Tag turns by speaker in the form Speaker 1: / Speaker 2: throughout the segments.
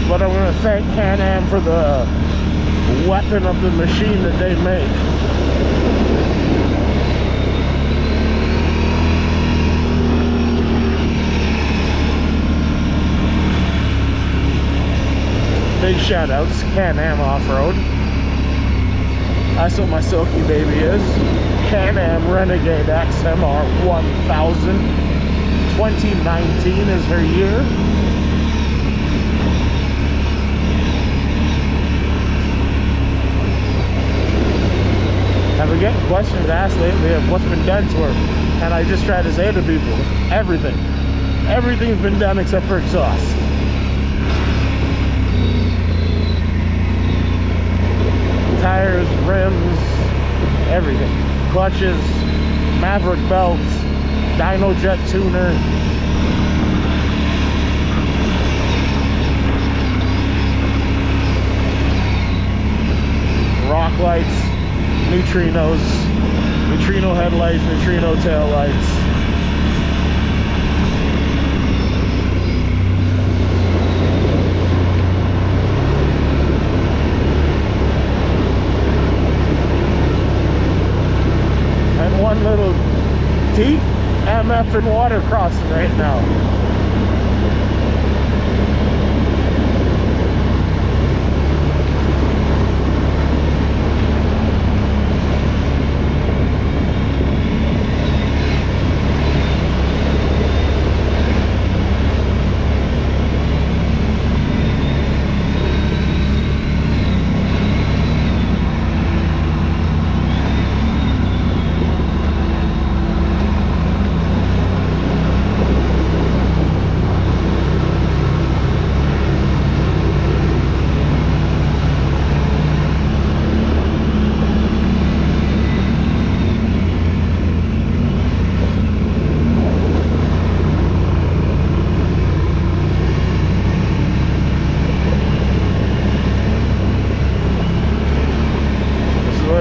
Speaker 1: But I'm going to thank Can-Am for the weapon of the machine that they make. Big shout outs, Can-Am Off-Road. That's what my silky baby is. Can-Am Renegade XMR 1000. 2019 is her year. I've been getting questions asked lately of what's been done to her. And I just try to say to people, everything. Everything's been done except for exhaust. Tires, rims, everything. Clutches, Maverick belts, Dyno Jet tuner. Rock lights, neutrinos, neutrino headlights, neutrino tail lights. One little deep MF and water crossing right now.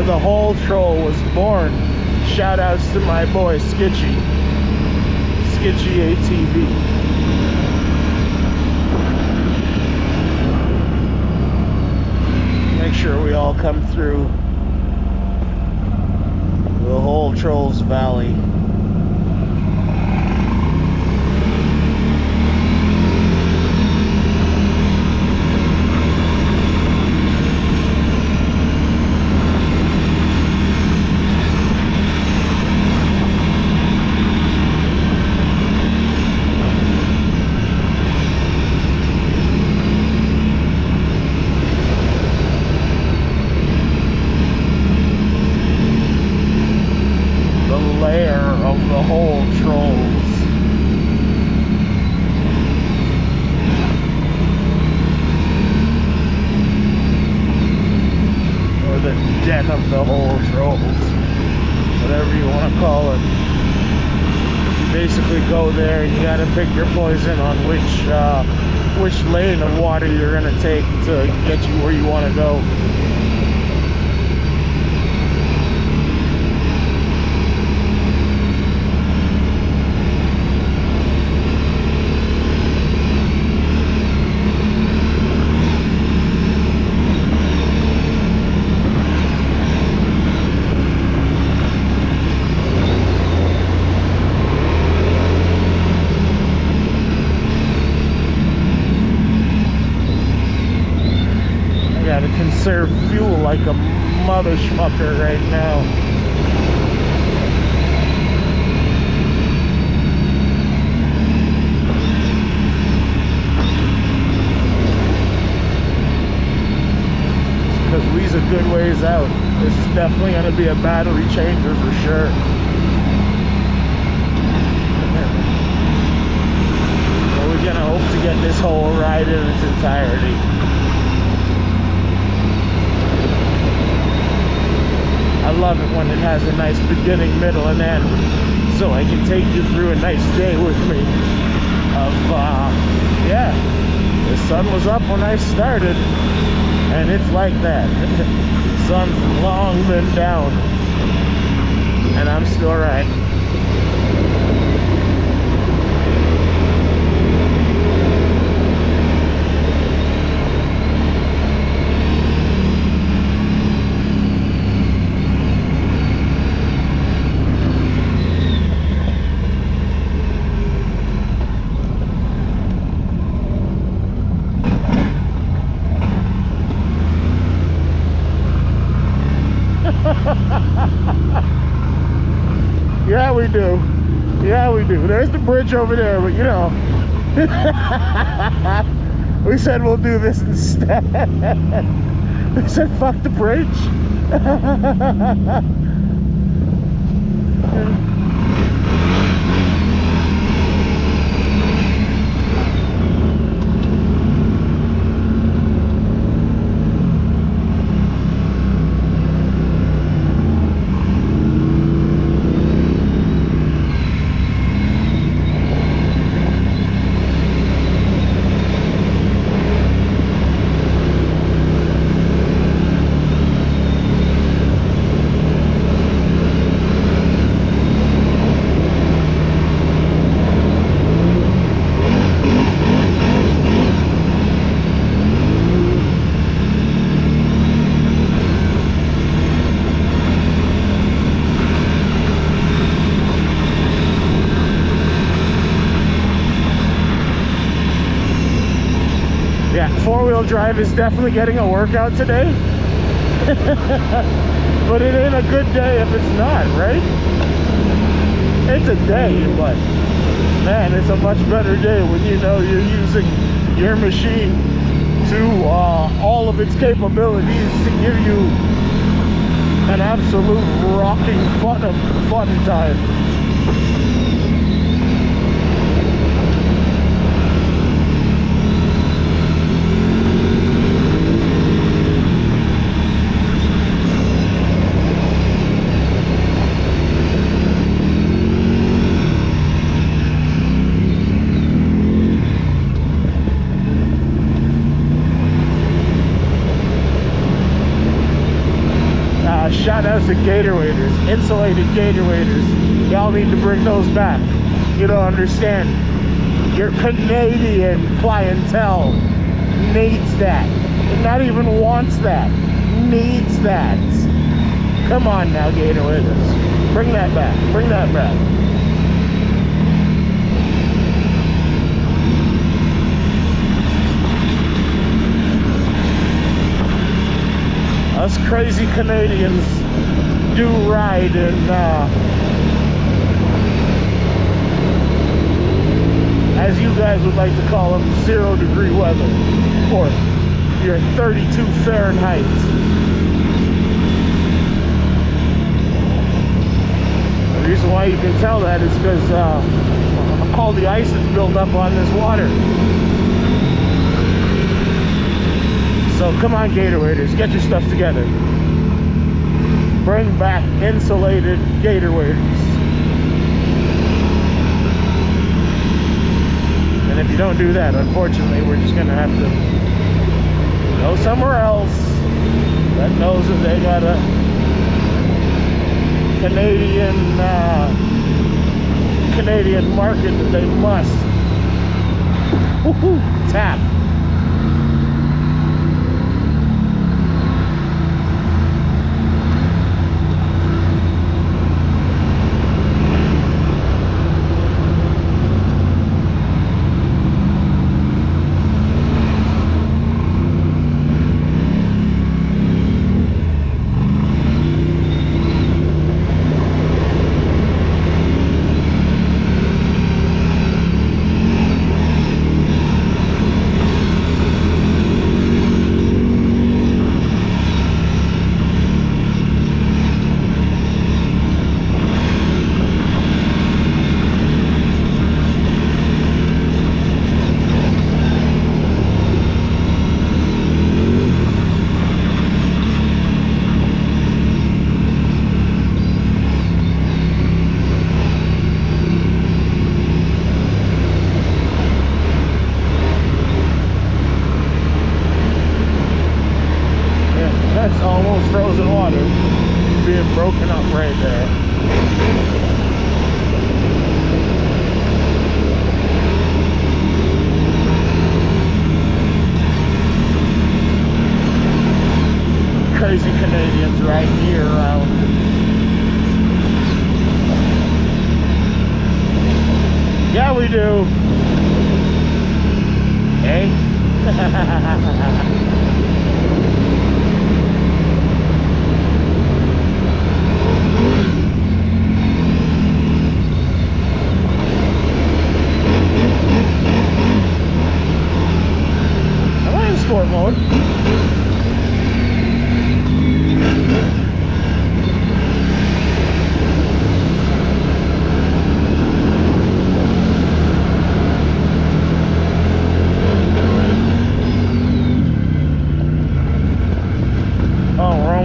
Speaker 1: The whole troll was born. Shout outs to my boy Skitchy ATV. Make sure we all come through the whole Trolls Valley. Den of the whole Trolls, whatever you want to call it. You basically go there and you got to pick your poison on which lane of water you're going to take to get you where you want to go. To conserve fuel like a mother schmucker right now. Because we's a good ways out. This is definitely going to be a battery changer for sure. So we're going to hope to get this whole ride in its entirety. I love it when it has a nice beginning, middle, and end, so I can take you through a nice day with me. Yeah, the sun was up when I started, and it's like that. The sun's long been down, and I'm still right. There's the bridge over there, but you know. We said we'll do this instead. We said fuck the bridge. Four-wheel drive is definitely getting a workout today. But it ain't a good day if it's not, right? It's a day, but man, it's a much better day when you know you're using your machine to all of its capabilities to give you an absolute rocking fun time. Shout out to gator waders, insulated gator waders. Y'all need to bring those back. You don't understand. Your Canadian clientele needs that. Not even wants that. Needs that. Come on now, gator waders. Bring that back. Bring that back. Us crazy Canadians do ride in as you guys would like to call them, 0-degree weather, or your 32 Fahrenheit. The reason why you can tell that is because all the ice is built up on this water. So come on, gator waders, get your stuff together. Bring back insulated gator waders. And if you don't do that, unfortunately, we're just gonna have to go somewhere else that knows that they got a Canadian market that they must tap. Almost frozen water being broken up right there. Crazy Canadians right here around. Yeah, we do. Hey?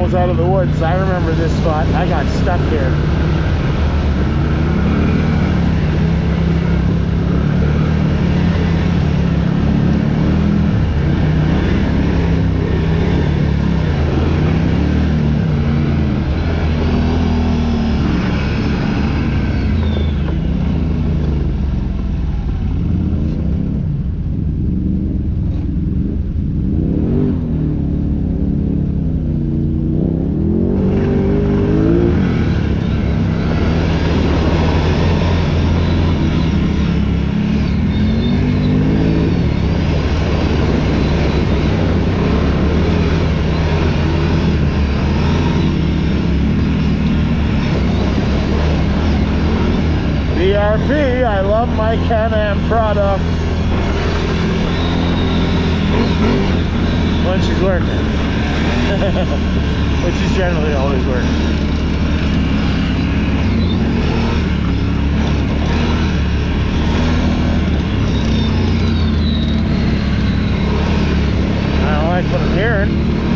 Speaker 1: miles out of the woods. I remember this spot. I got stuck here. BRP, I love my Can-Am product. When she's working. Which is generally always working. I don't like what I'm hearing.